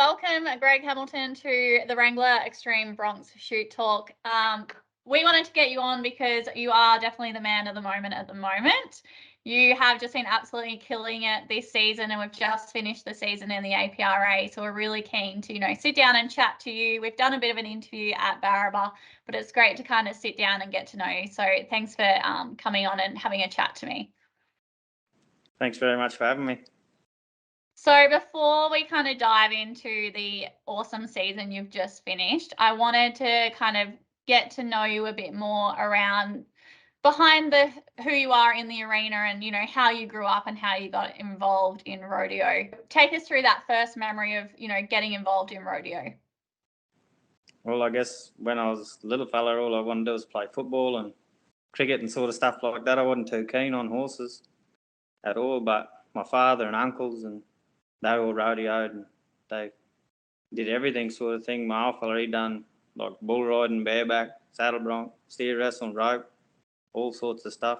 welcome Greg Hamilton to the Wrangler Xtreme Bronx Chute Talk. We wanted to get you on because you are definitely the man of the moment at the moment. You have just been absolutely killing it this season, and we've just finished the season in the APRA, so we're really keen to, sit down and chat to you. We've done a bit of an interview at Barraba, but it's great to kind of sit down and get to know you. So thanks for coming on and having a chat to me. Thanks very much for having me. So before we kind of dive into the awesome season you've just finished, I wanted to kind of get to know you a bit more around behind who you are in the arena and, how you grew up and how you got involved in rodeo. Take us through that first memory of, getting involved in rodeo. Well, I guess when I was a little fella, all I wanted to do was play football and cricket and sort of stuff like that. I wasn't too keen on horses at all, but my father and uncles, and they all rodeoed and they did everything sort of thing. My old fella, he done like bull riding, bareback, saddle bronc, steer wrestling, rope, all sorts of stuff.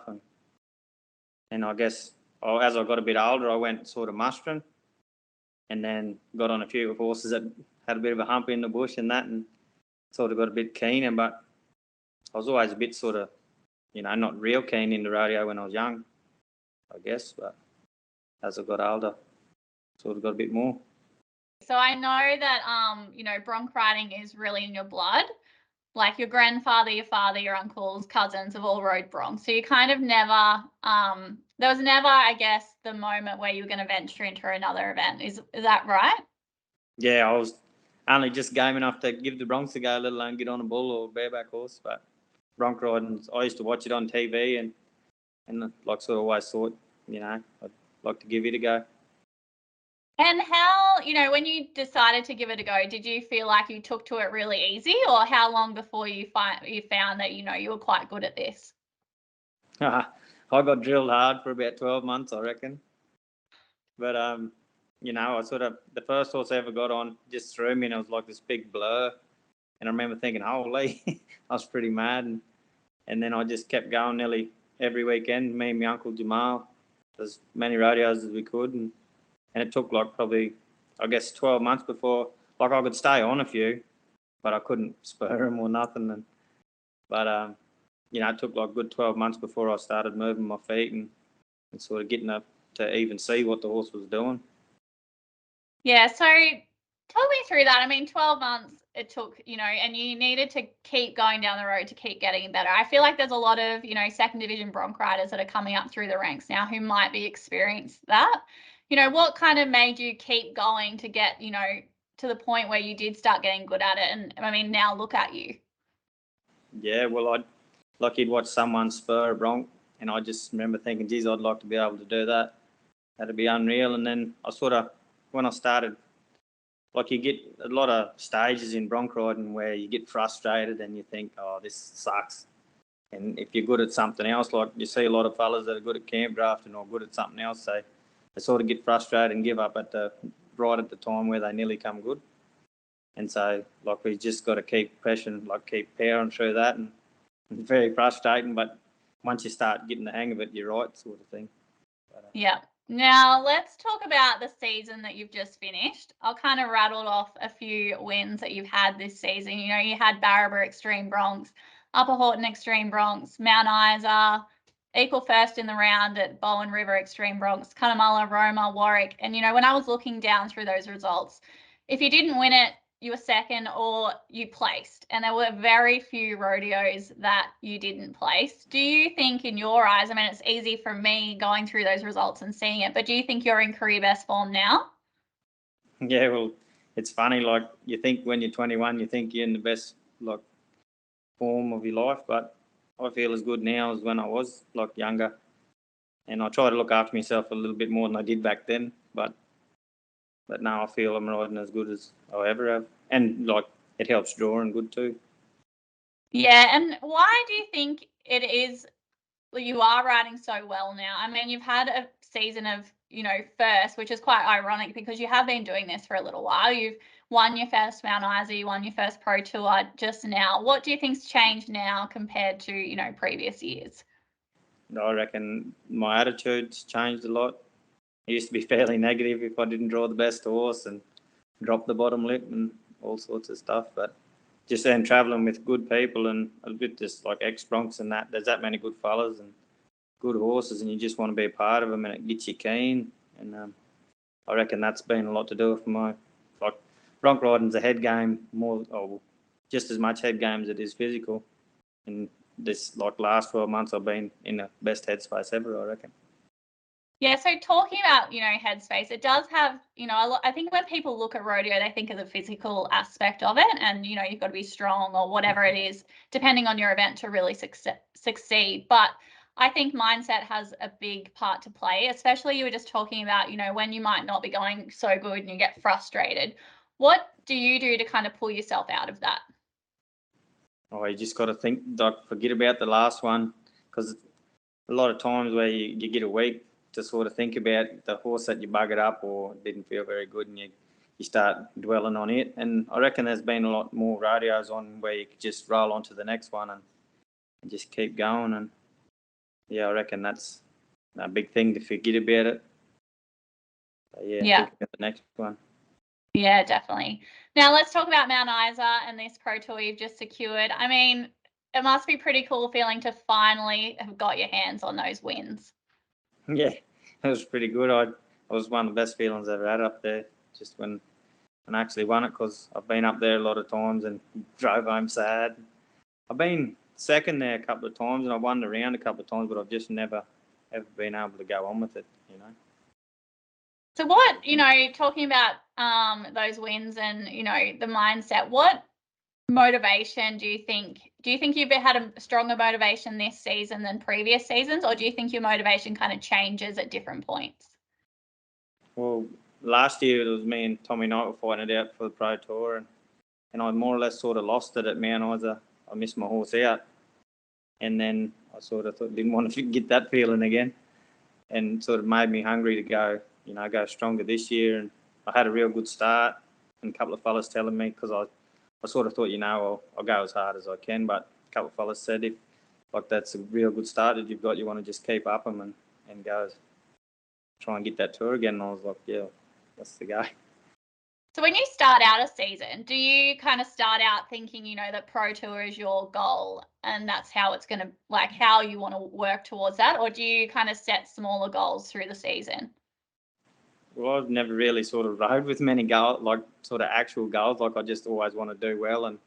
And I guess as I got a bit older, I went sort of mustering and then got on a few horses that had a bit of a hump in the bush and that, and sort of got a bit keener. But I was always a bit sort of, not real keen into rodeo when I was young, I guess. But as I got older, sort of got a bit more. So I know that, bronc riding is really in your blood. Like your grandfather, your father, your uncles, cousins have all rode bronc. So you kind of never, there was never, I guess, the moment where you were going to venture into another event. Is that right? Yeah, I was only just game enough to give the broncs a go, let alone get on a bull or bareback horse. But bronc riding, I used to watch it on TV and like sort of always thought, I'd like to give it a go. And how, when you decided to give it a go, did you feel like you took to it really easy, or how long before you found that, you were quite good at this? I got drilled hard for about 12 months, I reckon. But, I sort of, the first horse I ever got on just threw me and it was like this big blur. And I remember thinking, holy, I was pretty mad. And then I just kept going nearly every weekend, me and my uncle Jamal, as many rodeos as we could. And it took like probably, I guess, 12 months before, like I could stay on a few, but I couldn't spur them or nothing. But it took like a good 12 months before I started moving my feet and sort of getting up to even see what the horse was doing. Yeah, so talk me through that. I mean, 12 months it took, and you needed to keep going down the road to keep getting better. I feel like there's a lot of, second division bronc riders that are coming up through the ranks now who might be experienced that. What kind of made you keep going to get, to the point where you did start getting good at it? And I mean, now look at you. Yeah, well, you'd watch someone spur a bronc, and I just remember thinking, geez, I'd like to be able to do that. That'd be unreal. And then I sort of, when I started, like you get a lot of stages in bronc riding where you get frustrated and you think, oh, this sucks. And if you're good at something else, like you see a lot of fellas that are good at camp drafting or good at something else, they sort of get frustrated and give up right at the time where they nearly come good. And so, like, we just got to keep pressing, like keep powering through that, and it's very frustrating. But once you start getting the hang of it, you're right, sort of thing. Yeah. Now let's talk about the season that you've just finished. I'll kind of rattle off a few wins that you've had this season. You had Barraba Xtreme Bronx, Upper Horton Xtreme Bronx, Mount Isa, equal first in the round at Bowen River Xtreme Bronx, Cunnamulla, Roma, Warwick. And, when I was looking down through those results, if you didn't win it, you were second or you placed. And there were very few rodeos that you didn't place. Do you think in your eyes, I mean, it's easy for me going through those results and seeing it, but do you think you're in career best form now? Yeah, well, it's funny, like you think when you're 21, you think you're in the best like form of your life, but I feel as good now as when I was like younger. And I try to look after myself a little bit more than I did back then, but now I feel I'm riding as good as I ever have. And like it helps drawing good too. Yeah, and why do you think it is you are riding so well now? I mean, you've had a season of, first, which is quite ironic because you have been doing this for a little while. You've won your first Mount Isa, you won your first Pro Tour just now. What do you think's changed now compared to, previous years? I reckon my attitude's changed a lot. I used to be fairly negative if I didn't draw the best horse, and drop the bottom lip and all sorts of stuff. But just then traveling with good people and a bit just like ex-broncs and that, there's that many good fellas and good horses, and you just want to be a part of them, and it gets you keen. And I reckon that's been a lot to do with my, like, bronc riding's a head game more, or just as much head game as it is physical. And this like last 12 months, I've been in the best headspace ever, I reckon. Yeah, so talking about, headspace, it does have, I think when people look at rodeo, they think of the physical aspect of it and, you've got to be strong or whatever it is, depending on your event to really succeed. But I think mindset has a big part to play, especially you were just talking about, when you might not be going so good and you get frustrated. What do you do to kind of pull yourself out of that? Oh, you just got to think, like, forget about the last one, because a lot of times where you get a week to sort of think about the horse that you buggered up or didn't feel very good, and you start dwelling on it. And I reckon there's been a lot more rodeos on where you could just roll on to the next one and just keep going. And yeah, I reckon that's a big thing to forget about it. So, yeah, think about the next one. Yeah, definitely. Now let's talk about Mount Isa and this Pro Tour you've just secured. I mean, it must be pretty cool feeling to finally have got your hands on those wins. Yeah, it was pretty good. I was one of the best feelings I ever had up there, just when I actually won it, because I've been up there a lot of times and drove home sad. I've been second there a couple of times and I won the round a couple of times, but I've just never ever been able to go on with it, So what, talking about those wins and, the mindset, what motivation do you think you've had a stronger motivation this season than previous seasons, or do you think your motivation kind of changes at different points? Well, last year it was me and Tommy Knight were fighting it out for the Pro Tour, and I more or less sort of lost it at Mount Isa. I missed my horse out, and then I sort of didn't want to get that feeling again, and sort of made me hungry to go, go stronger this year. And I had a real good start, and a couple of fellas telling me, because I sort of thought, I'll go as hard as I can, but a couple of fellas said, if like that's a real good start that you've got, you want to just keep up them and go try and get that tour again. And I was like, yeah, that's the guy. So when you start out a season, do you kind of start out thinking, that Pro Tour is your goal and that's how it's going to, like, how you want to work towards that? Or do you kind of set smaller goals through the season? Well, I've never really sort of rode with many goals, like sort of actual goals. Like I just always want to do well, and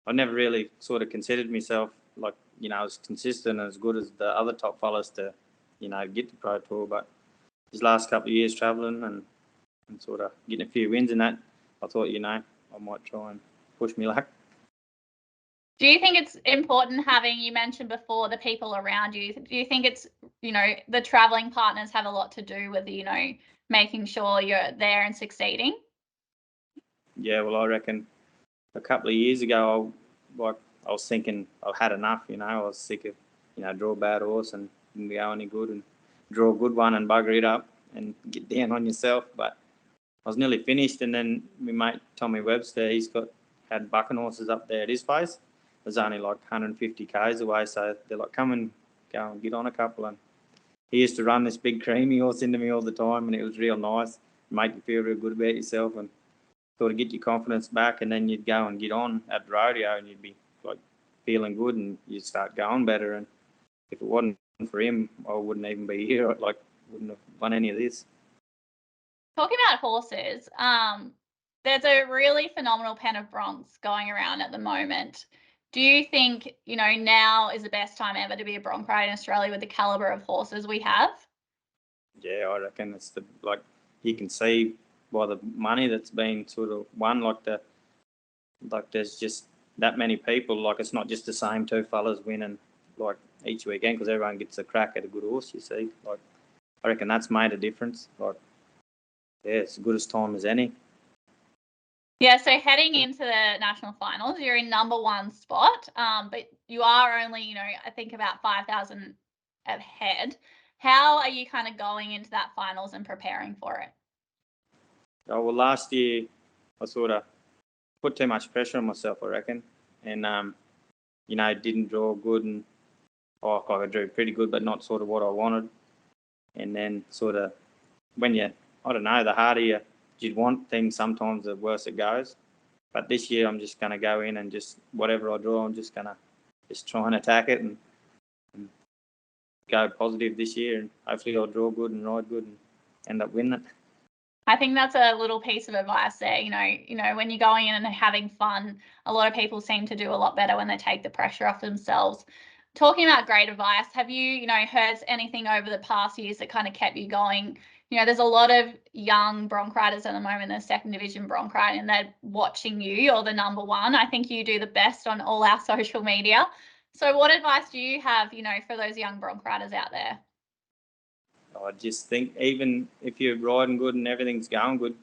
I never really sort of considered myself like, as consistent and as good as the other top fellas to, get the Pro Tour. But these last couple of years travelling and sort of getting a few wins in that, I thought, I might try and push me luck. Do you think it's important having, you mentioned before, the people around you? Do you think it's, the traveling partners have a lot to do with, making sure you're there and succeeding? Yeah, well, I reckon a couple of years ago, I was thinking I've had enough, I was sick of, draw a bad horse and didn't go any good, and draw a good one and bugger it up and get down on yourself. But I was nearly finished, and then my mate Tommy Webster, had bucking horses up there at his place. It was only like 150 k's away, so they're like, come and go and get on a couple. And he used to run this big creamy horse into me all the time, and it was real nice, make you feel real good about yourself, and sort of get your confidence back. And then you'd go and get on at the rodeo, and you'd be like feeling good, and you'd start going better. And if it wasn't for him, I wouldn't even be here. Like, wouldn't have won any of this. Talking about horses, there's a really phenomenal pen of broncs going around at the moment. Do you think, now is the best time ever to be a bronc rider in Australia with the caliber of horses we have? Yeah, I reckon it's you can see by the money that's been sort of won, like there's just that many people. Like, it's not just the same two fellas winning like each weekend, because everyone gets a crack at a good horse. You see, like, I reckon that's made a difference. Like, yeah, it's as good as time as any. Yeah, so heading into the national finals, you're in number one spot, but you are only, I think about 5,000 ahead. How are you kind of going into that finals and preparing for it? Oh, well, last year I sort of put too much pressure on myself, I reckon, and didn't draw good, and I drew pretty good, but not sort of what I wanted. And then sort of I don't know, the harder you'd want things sometimes the worse it goes. But this year I'm just going to go in and just whatever I draw, I'm just going to just try and attack it and go positive this year. And hopefully I'll draw good and ride good and end up winning it. I think that's a little piece of advice there. When you're going in and having fun, a lot of people seem to do a lot better when they take the pressure off themselves. Talking about great advice, have you, heard anything over the past years that kind of kept you going? There's a lot of young bronc riders at the moment in the second division bronc riding, and they're watching you. You're the number one. I think you do the best on all our social media. So what advice do you have, for those young bronc riders out there? I just think even if you're riding good and everything's going good,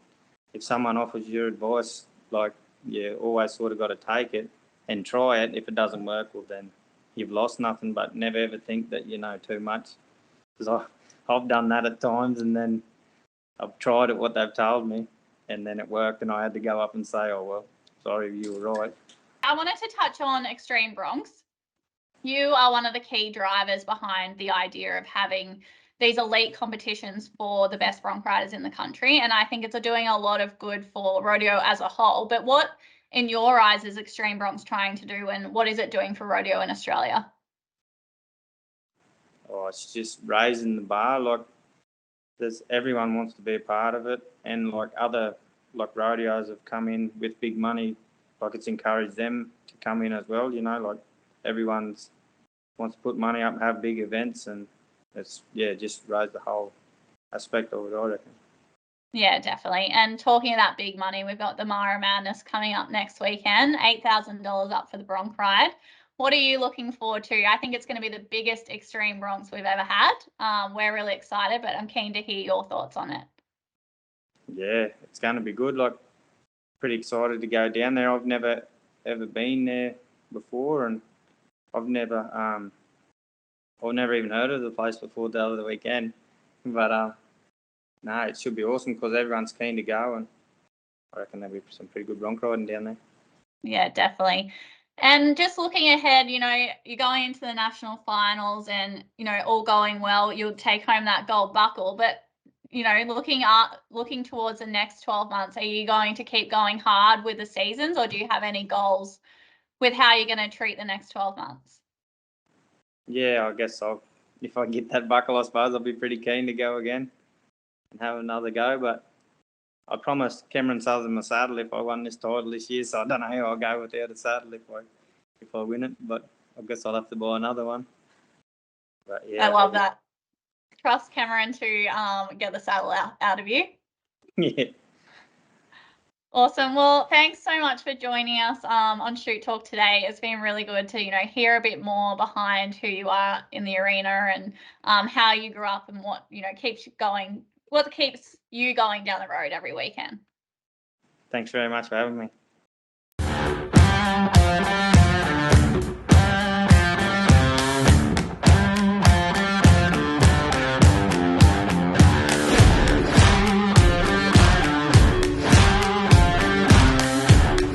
if someone offers your advice, like you always sort of got to take it and try it. If it doesn't work, well then you've lost nothing. But never ever think that you know too much, because I've done that at times, and then I've tried it what they've told me, and then it worked, and I had to go up and say, "Oh well, sorry, you were right." I wanted to touch on Xtreme Broncs. You are one of the key drivers behind the idea of having these elite competitions for the best bronc riders in the country, and I think it's doing a lot of good for rodeo as a whole. But what, in your eyes, is Xtreme Broncs trying to do, and what is it doing for rodeo in Australia? Oh, it's just raising the bar. Like, everyone wants to be a part of it, and like other rodeos have come in with big money. Like, it's encouraged them to come in as well. Like everyone's wants to put money up and have big events, and it's just raise the whole aspect of it, I reckon. Yeah, definitely. And talking about big money, we've got the Mara Madness coming up next weekend, $8,000 up for the bronc ride. What are you looking forward to? I think it's going to be the biggest Xtreme Broncs we've ever had. We're really excited, but I'm keen to hear your thoughts on it. Yeah, it's going to be good. Like, pretty excited to go down there. I've never ever been there before, and I've never even heard of the place before the other weekend. But no, it should be awesome because everyone's keen to go, and I reckon there'll be some pretty good bronc riding down there. Yeah, definitely. And just looking ahead, you're going into the national finals, and all going well, you'll take home that gold buckle. But looking towards the next 12 months, are you going to keep going hard with the seasons, or do you have any goals with how you're going to treat the next 12 months? Yeah, I guess if I get that buckle, I suppose I'll be pretty keen to go again and have another go. But I promised Cameron Southern a saddle if I won this title this year, so I don't know how I'll go without a saddle if I win it. But I guess I'll have to buy another one. But yeah, I love that. Trust Cameron to get the saddle out of you. Yeah. Awesome. Well, thanks so much for joining us on Chute Talk today. It's been really good to hear a bit more behind who you are in the arena, and how you grew up, and what keeps you going down the road every weekend. Thanks very much for having me.